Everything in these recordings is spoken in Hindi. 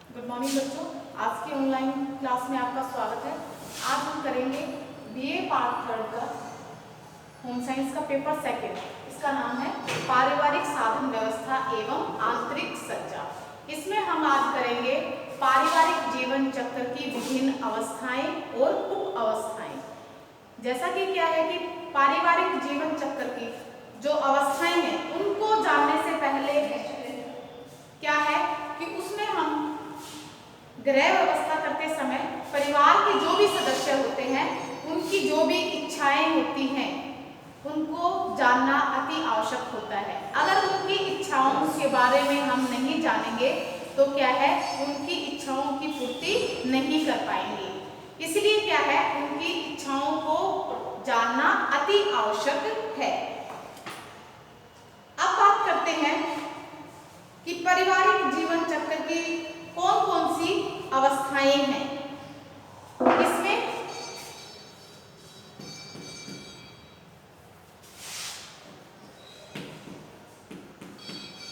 गुड मॉर्निंग बच्चों, आज की ऑनलाइन क्लास में आपका स्वागत है। आज हम करेंगे बीए पार्ट 3 का होम साइंस का पेपर सेकंड। इसका नाम है पारिवारिक साधन व्यवस्था एवं आंतरिक सज्जा। इसमें हम आज करेंगे पारिवारिक जीवन चक्र की विभिन्न अवस्थाएं और उप अवस्थाएं। जैसा कि क्या है कि पारिवारिक जीवन चक्र की जो अवस्थाएं हैं उनको जानने से पहले क्या है कि उसमें हम गृह व्यवस्था करते समय परिवार के जो भी सदस्य होते हैं उनकी जो भी इच्छाएं होती हैं उनको जानना अति आवश्यक होता है। अगर उनकी इच्छाओं के बारे में हम नहीं जानेंगे तो क्या है, उनकी इच्छाओं की पूर्ति नहीं कर पाएंगे। इसलिए क्या है, उनकी इच्छाओं को जानना अति आवश्यक है। अब बात करते हैं कि पारिवारिक जीवन चक्र की कौन कौन सी अवस्थाएं हैं। इसमें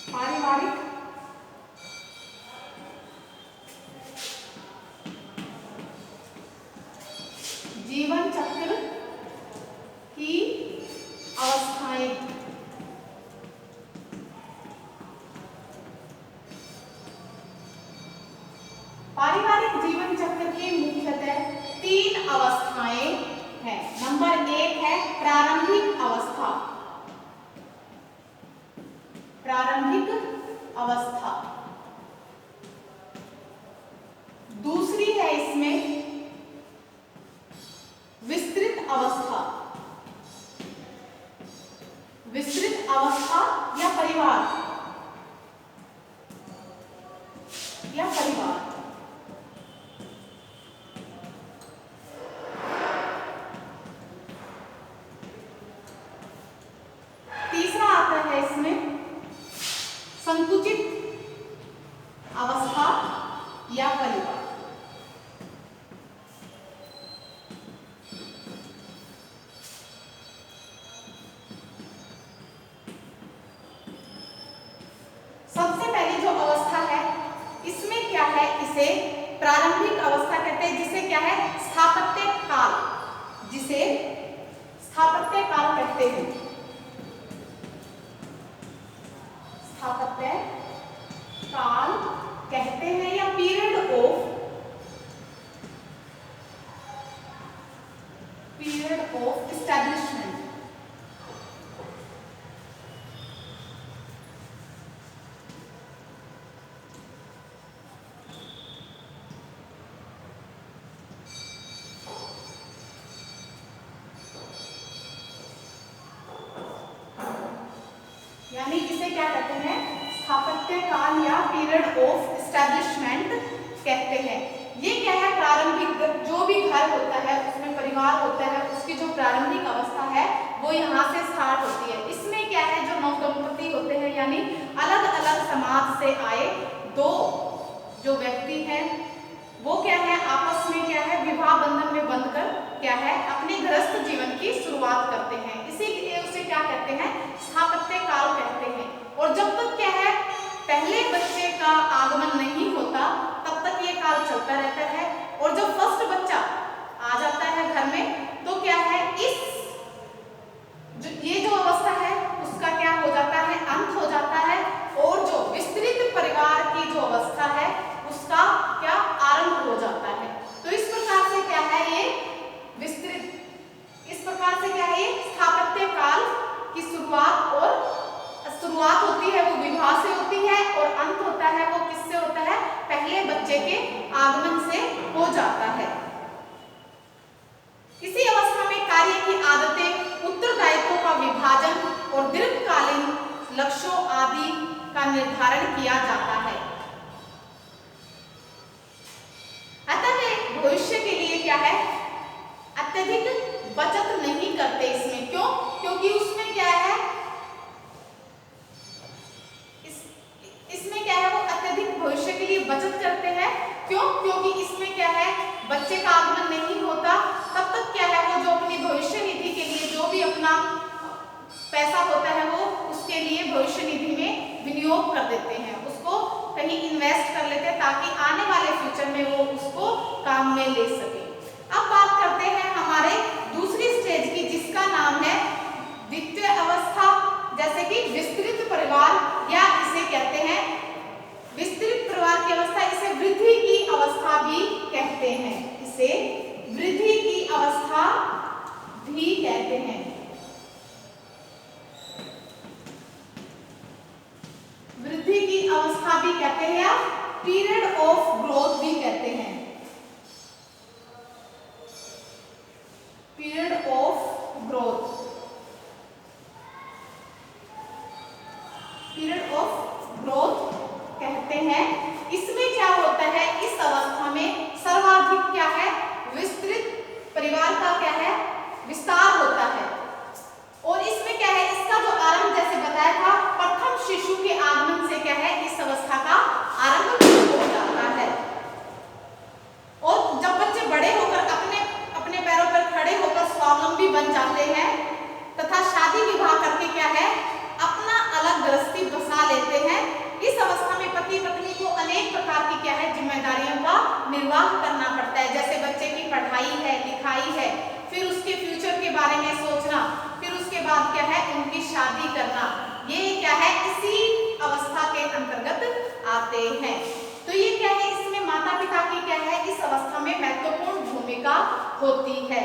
पारिवारिक जीवन चक्र की अवस्थाएं पारिवारिक जीवन चक्र की मुख्यतः 3 अवस्थाएं हैं। नंबर 1 है प्रारंभिक अवस्था। प्रारंभिक अवस्था। दूसरी है इसमें विस्तृत अवस्था। विस्तृत अवस्था या परिवार तीसरा आता है इसमें संकुचित अवस्था या परिवार। सबसे पहली जो अवस्था है इसमें क्या है, इसे प्रारंभिक अवस्था कहते हैं, जिसे क्या है स्थापत्य काल, जिसे स्थापत्य काल कहते हैं। स्थापत्य काल कहते हैं या पीरियड ऑफ एस्टैब्लिशमेंट। यानी इसे क्या कहते हैं, स्थापत्य काल या पीरियड ऑफ एस्टैब्लिशमेंट कहते हैं। ये क्या है, प्रारंभिक जो भी घर होता है उसमें परिवार होता है, उसकी जो प्रारंभिक अवस्था है वो यहाँ से स्टार्ट होती है। इसमें क्या है, जो नवदंपति होते हैं यानी अलग अलग समाज से आए दो जो व्यक्ति हैं वो क्या है आपस में क्या है विवाह बंधन में बंधकर क्या है अपने गृहस्थ जीवन की शुरुआत करते हैं। इसीलिए उसे क्या कहते हैं, स्थापत्य काल कहते हैं। और जब तक क्या है पहले बच्चे का आगमन नहीं होता तब तक ये काल चलता रहता है। और जब फर्स्ट बच्चा आ जाता है घर में तो क्या है ये जो अवस्था है उसका क्या हो जाता है, अंत हो जाता है। और जो विस्तृत परिवार की जो अवस्था है उसका क्या आरंभ हो जाता है। तो इस प्रकार से क्या है ये विस्तृत, इस प्रकार से क्या है ये स्थापत्य काल की शुरुआत होती है वो विवाह से होती है और अंत होता है वो किससे होता है, पहले बच्चे के आगमन से हो जाता है। इसी अवस्था में कार्य की आदतें, उत्तरदायित्वों का विभाजन और दीर्घकालीन लक्ष्यों आदि का निर्धारण किया जाता है। अतः वे भविष्य के लिए क्या है अत्यधिक बचत नहीं करते इसमें। क्यों? क्योंकि उसमें क्या है इसमें क्या है वो अत्यधिक भविष्य के लिए बचत करते हैं। क्यों? क्योंकि इसमें क्या है बच्चे का आगमन नहीं होता तब तक क्या है वो जो अपनी भविष्य निधि के लिए जो भी अपना पैसा होता है वो उसके लिए भविष्य निधि में विनियोग कर देते हैं, उसको कहीं इन्वेस्ट कर लेते हैं ताकि आने वाले फ्यूचर में वो उसको काम में ले सके। अब बात करते हैं हमारे दूसरी स्टेज की, जिसका नाम है द्वितीय अवस्था, जैसे कि विस्तृत परिवार, या इसे कहते हैं विस्तृत परिवार की अवस्था, इसे वृद्धि की अवस्था भी कहते हैं, इसे वृद्धि की अवस्था भी कहते हैं। वृद्धि की अवस्था भी कहते हैं या पीरियड ऑफ ग्रोथ भी कहते हैं, period of growth, period of growth कहते हैं। इसमें क्या होता है, इस अवस्था में सर्वाधिक क्या है, विस्तृत परिवार का क्या है, विस्तार होता है। और इसमें क्या है, इसका जो आरंभ जैसे बताया था, प्रथम शिशु के आगमन से क्या है, इस अवस्था का आरंभ हो जाता है। और जब बच्चे बड़े होकर अपने अपने पैरों पर खड़े होकर स्वावलंबी बन जाते हैं तथा शादी विवाह करके क्या है, अपना अलग गृहस्थी बसा लेते हैं, इस अवस्था में पति पत्नी को अनेक प्रकार की क्या है, जिम्मेदारियों का निर्वाह करना पड़ता है। जैसे बच्चे की पढ़ाई है, लिखाई है, फिर उसके फ्यूचर के बारे में सोचना, फिर उसके बाद क्या है, उनकी शादी करना, ये क्या है, इसी अवस्था के अंतर्गत आते हैं। तो ये क्या है, इसमें माता पिता की क्या है, इस अवस्था में महत्वपूर्ण भूमिका होती है।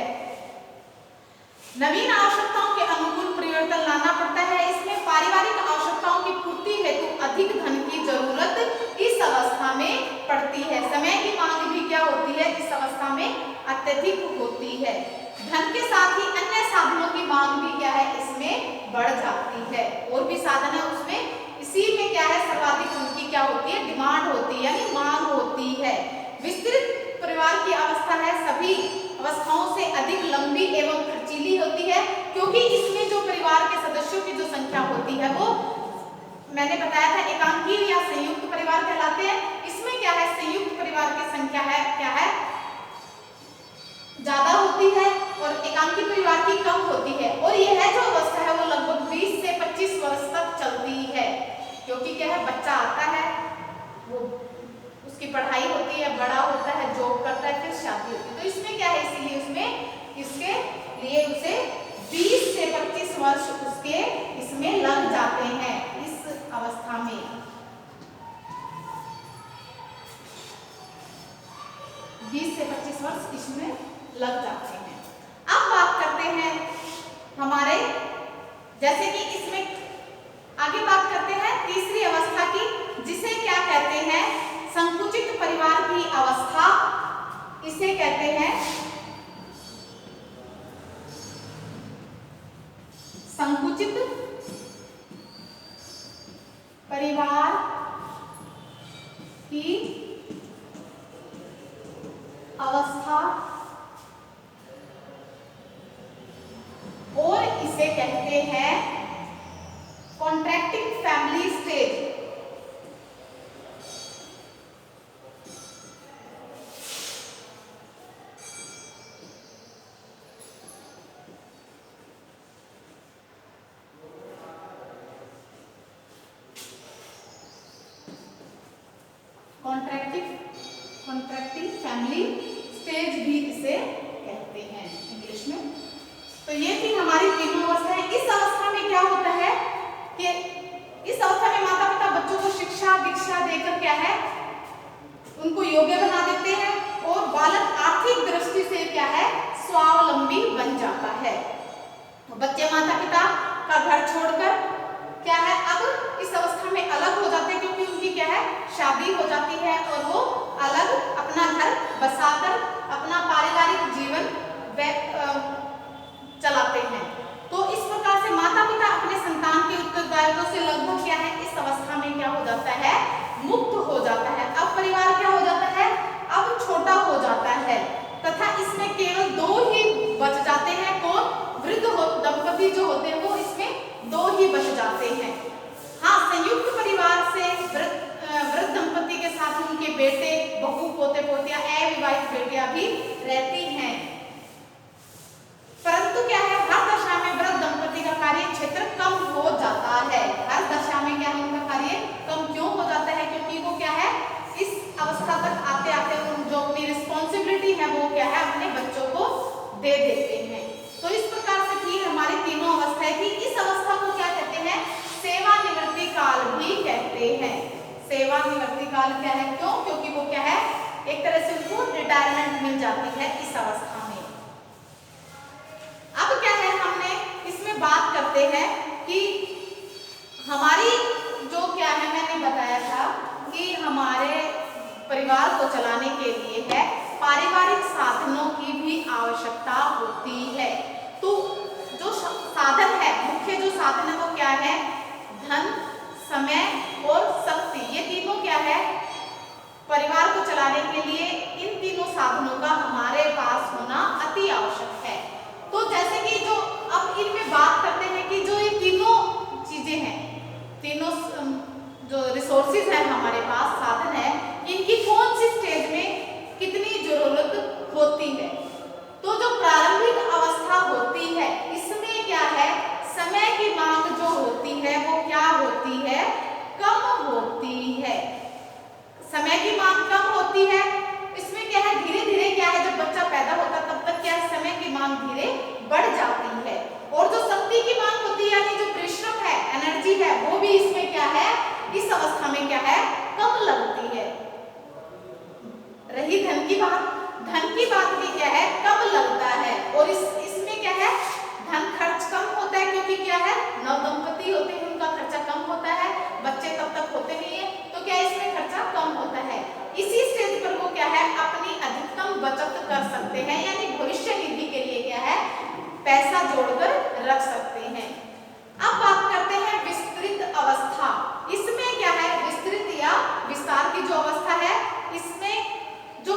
नवीन आवश्यकताओं के अनुकूल परिवर्तन लाना पड़ता है। इसमें पारिवारिक आवश्यकताओं की पूर्ति हेतु अधिक धन की जरूरत इस अवस्था में पड़ती है। समय की मांग भी क्या होती है, इस अवस्था में अत्यधिक होती है। धन के साथ ही अन्य साधनों की मांग भी क्या है, इसमें बढ़ जाती है। और भी साधन है उसमें, इसी में क्या है, सर्वाधिक उनकी क्या होती है, डिमांड होती है, यानी मांग होती है। विस्तृत परिवार की अवस्था है, सभी अवस्थाओं से अधिक लंबी एवं खर्चीली होती है, क्योंकि इसमें जो परिवार के सदस्यों की जो संख्या होती है वो मैंने बताया था एकांकीय या संयुक्त परिवार कहलाते हैं। इसमें क्या है, संयुक्त परिवार की संख्या है क्या है, ज्यादा होती है और एकांकी परिवार की कम होती है। और यह जो अवस्था है वो लगभग 20 से 25 वर्ष तक चलती है, क्योंकि क्या है, बच्चा आता है, वो उसकी पढ़ाई होती है, बड़ा होता है, जॉब करता है, फिर शादी होती है। तो इसमें क्या है, इसीलिए उसमें इसके लिए उसे 20 से 25 वर्ष उसके इसमें लग जाते हैं, इस अवस्था में। 20 से 25 वर्ष इसमें लग जाते हैं। अब बात करते हैं हमारे, जैसे कि इसमें आगे बात करते हैं तीसरी अवस्था की, जिसे क्या कहते हैं, संकुचित परिवार की अवस्था, इसे कहते हैं संकुचित परिवार की अवस्था, और इसे कहते हैं contracting family stage. Contracting family stage भी इसे कहते हैं इंग्लिश में। तो ये थी हमारी तीनों अवस्थाएं। इस अवस्था में क्या होता है कि इस अवस्था में माता पिता बच्चों को शिक्षा दीक्षा देकर क्या है, उनको योग्य बना देते हैं, और बालक आर्थिक दृष्टि से क्या है, स्वावलंबी बन जाता है। बच्चे माता पिता का घर छोड़कर क्या है, अब इस अवस्था में अलग हो जाते हैं, क्योंकि उनकी क्या है, शादी हो जाती है और वो अलग अपना घर बसाकर अपना पारिवारिक जीवन चलाते हैं। तो इस प्रकार से माता पिता अपने संतान के उत्तरदायित्व से लगभग क्या है, इस अवस्था में क्या हो जाता है, मुक्त हो जाता है। अब परिवार क्या हो जाता है, अब छोटा हो जाता है, तथा इसमें केवल 2 ही बच जाते हैं। कौन, वृद्ध दंपति जो होते हैं वो इसमें 2 ही बच जाते हैं। हाँ, संयुक्त परिवार से वृद्ध दंपति के साथ उनके बेटे, बहू, पोते पोतियां, अविवाहित बेटियां भी रहती हैं, परंतु क्या है, हर दशा में वृद्ध दंपति का कार्य क्षेत्र कम हो जाता है। हर दशा में क्या है, उनका कार्य कम क्यों हो जाता है, क्योंकि वो क्या है, इस है अपने बच्चों को दे देते हैं। तो इस प्रकार से थी हमारी तीनों अवस्थाएं थी। इस अवस्था को क्या कहते हैं? सेवानिवृत्ति काल भी कहते हैं। सेवानिवृत्ति काल क्या है? क्यों? क्योंकि वो क्या है, एक तरह से उनको रिटायरमेंट मिल जाती है इस अवस्था में। अब क्या है, हमने इसमें बात करते हैं कि हमारी जो क्या है, मैंने बताया था कि हमारे परिवार को चलाने के लिए है पारिवारिक साधनों की भी आवश्यकता होती है। तो जो साधन है, मुख्य जो साधन है वो क्या है? धन, समय और शक्ति। ये तीनों क्या है, परिवार को चलाने के लिए इन तीनों साधनों का हमारे पास होना अति आवश्यक है। तो जैसे कि जो अब इनमें बात करते हैं कि जो ये तीनों चीजें हैं, तीनों जो रिसोर्सेज हैं हमारे पास, साधन है, इनकी कौन सी स्टेज में कितनी जरूरत होती है। तो जो प्रारंभिक अवस्था होती है इसमें क्या है, समय की मांग जो होती है वो क्या होती है? कम होती है। समय की मांग कम होती है। इसमें क्या है, धीरे धीरे क्या है, जब बच्चा पैदा होता है तब तक क्या है, समय की मांग धीरे बढ़ जाती है। और जो शक्ति की मांग होती है, यानी जो परिश्रम है, एनर्जी है, वो भी इसमें क्या है, इस अवस्था में क्या है, कम लगती है। रही धन की बात, धन की बात भी क्या है, कम लगता है। और इसमें क्या है, धन खर्च कम होता है, क्योंकि क्या है, नवदंपति होते हैं, उनका खर्चा कम होता है, बच्चे तब तक होते नहीं है, तो क्या इसमें खर्चा कम होता है। इसी स्टेज पर वो क्या है, अपनी अधिकतम बचत कर सकते हैं, यानी भविष्य निधि के लिए क्या है, पैसा जोड़कर रख सकते हैं। अब बात करते हैं विस्तृत अवस्था। इसमें क्या है, विस्तृत या विस्तार की जो अवस्था है, इसमें जो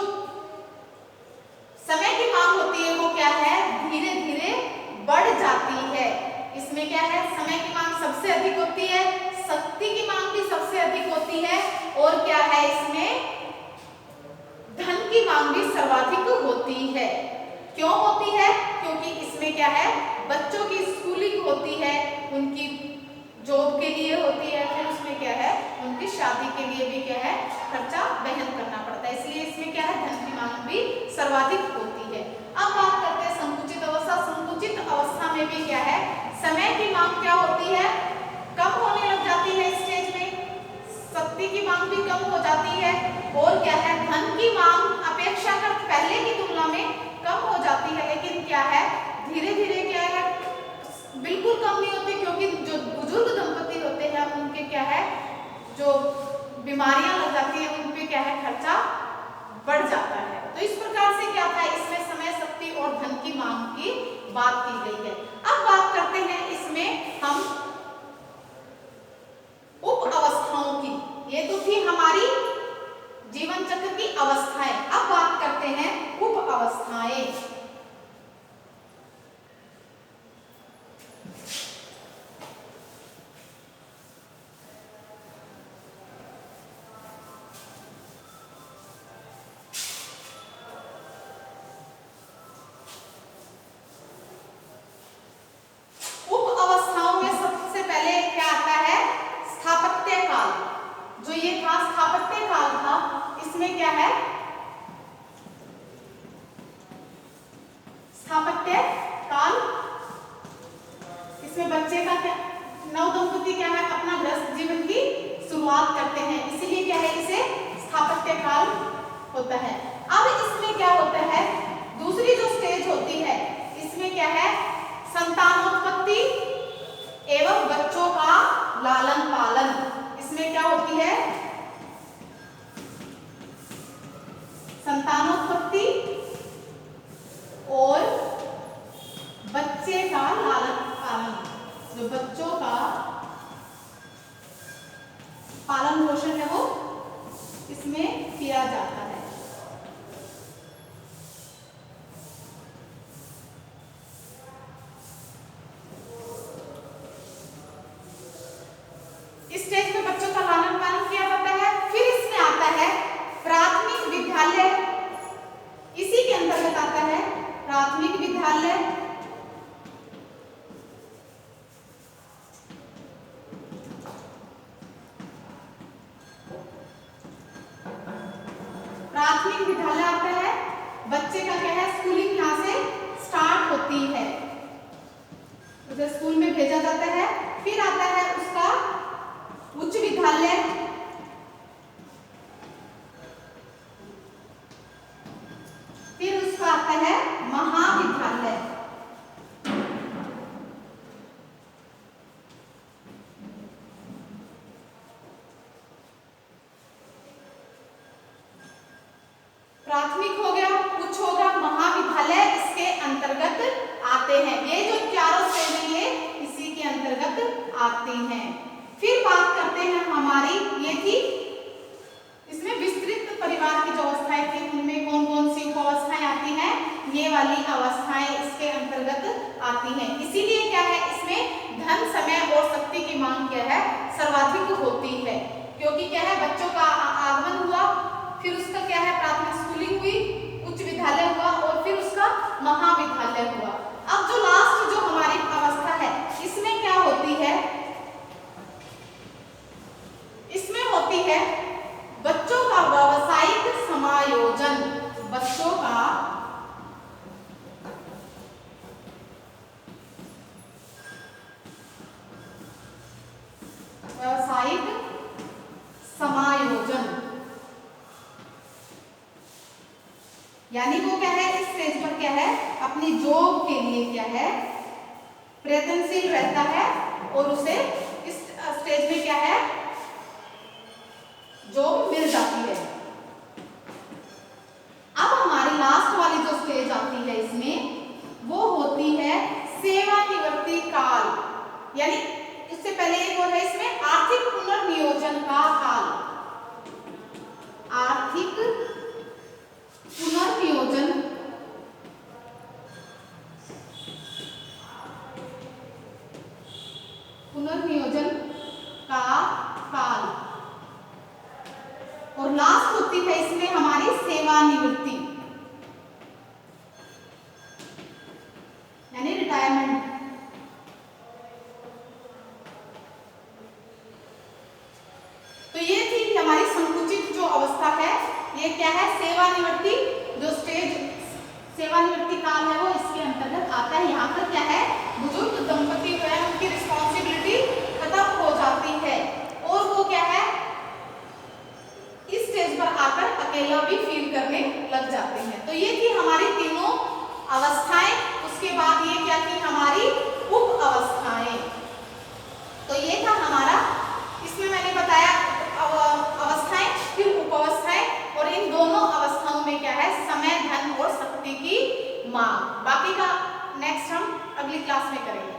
समय की मांग होती है वो क्या है, धीरे धीरे बढ़ जाती है। इसमें क्या है, समय की मांग सबसे अधिक होती है, शक्ति की मांग भी सबसे अधिक होती है, और क्या है, इसमें धन की मांग भी सर्वाधिक होती है। क्यों होती है? क्योंकि इसमें क्या है, बच्चों की स्कूलिंग होती है, उनकी जॉब के लिए होती है, फिर उसमें क्या है, उनकी शादी के लिए भी क्या है, खर्चा वहन करना पड़ता है। इसलिए इसमें क्या है, धन की मांग भी सर्वाधिक होती है। अब बात करते हैं संकुचित अवस्था। संकुचित अवस्था में भी क्या है, समय की मांग क्या होती है, कम होने लग जाती है। स्टेज में शक्ति की मांग भी कम हो जाती है, और क्या है, धन की मांग अपेक्षाकृत पहले की तुलना में कम हो जाती है। लेकिन क्या है, धीरे धीरे क्या है, बिल्कुल कम नहीं होती, क्योंकि जो बुजुर्ग दंपति होते हैं उनके क्या है, जो बीमारियां लग जाती है, उन पे क्या है, खर्चा बढ़ जाता है। तो इस प्रकार से क्या था, इसमें समय, शक्ति और धन की मांग की बात की गई है। अब बात करते हैं इसमें हम उप अवस्थाओं की। ये तो थी हमारी जीवन चक्र की अवस्थाएं। अब बात करते हैं उप अवस्थाएं। होता है। अब इसमें क्या होता है, दूसरी जो स्टेज होती है, इसमें क्या है, संतानोत्पत्ति एवं बच्चों का लालन पालन। इसमें क्या होती है, संतानोत्पत्ति और बच्चे का लालन पालन। जो बच्चों का पालन पोषण है वो इसमें किया जाता है। इस स्टेज में बच्चों का लालन पालन किया जाता है। फिर इसमें आता है प्राथमिक विद्यालय, इसी के अंतर्गत आता है प्राथमिक विद्यालय। प्राथमिक विद्यालय आता है, बच्चे का क्या है, स्कूलिंग यहाँ से स्टार्ट होती है, उसे स्कूल में भेजा जाता है। फिर आता है उसका उच्च विद्यालय, फिर उसका आता है महाविद्यालय। प्राथमिक हो गया, उच्च हो गया, महाविद्यालय इसके अंतर्गत आते हैं। ये जो चारों श्रेणी है इसी के अंतर्गत आते हैं। फिर बात करते हैं हमारी, ये थी इसमें विस्तृत परिवार की जो अवस्थाएं थी उनमें कौन कौन सी अवस्थाएं आती हैं, ये वाली अवस्थाएं इसके अंतर्गत आती हैं। इसीलिए क्या है, इसमें धन, समय और शक्ति की मांग क्या है, सर्वाधिक होती है। क्योंकि क्या है, बच्चों का आगमन हुआ, फिर उसका क्या है, प्राथमिक स्कूलिंग हुई, उच्च विद्यालय हुआ और फिर उसका महाविद्यालय हुआ। अब जो लास्ट जो हमारी अवस्था है इसमें क्या होती है, इसमें होती है बच्चों का व्यावसायिक समायोजन। बच्चों का व्यावसायिक समायोजन, यानी वो क्या है, इस स्टेज पर क्या है, अपनी जॉब के लिए क्या है, प्रयत्नशील रहता है और उसे इस स्टेज में क्या है, जॉब मिल जाती है। अब हमारी लास्ट वाली जो स्टेज आती है इसमें, वो होती है सेवानिवृत्ति काल, यानी इससे पहले एक और है इसमें आर्थिक पुनर्नियोजन का काल। आर्थिक पुनर्नियोजन का काल। और लास्ट होती है इसमें हमारी सेवानिवृत्ति, यानी रिटायरमेंट। तो ये थी हमारी संकुचित जो अवस्था है, ये क्या है, सेवानिवृत्ति जो स्टेज, सेवानिवृत्ति काल है वो इसके अंतर्गत आता है। यहाँ पर क्या है, बुजुर्ग दंपति जो है उनकी रिस्पॉन्सिबिलिटी खत्म हो जाती है और वो क्या है, इस स्टेज पर आकर अकेला भी फील करने लग जाते हैं। तो ये थी हमारी तीनों अवस्थाएं। उसके बाद ये क्या थी, हमारी उप अवस्थाएं। तो ये था हमारा, इसमें मैंने बताया अवस्थाएं, फिर उप अवस्थाएं, और इन दोनों अवस्थाओं में क्या है, समय, धन और शक्ति की मांग। बाकी का नेक्स्ट हम अगली क्लास में करेंगे।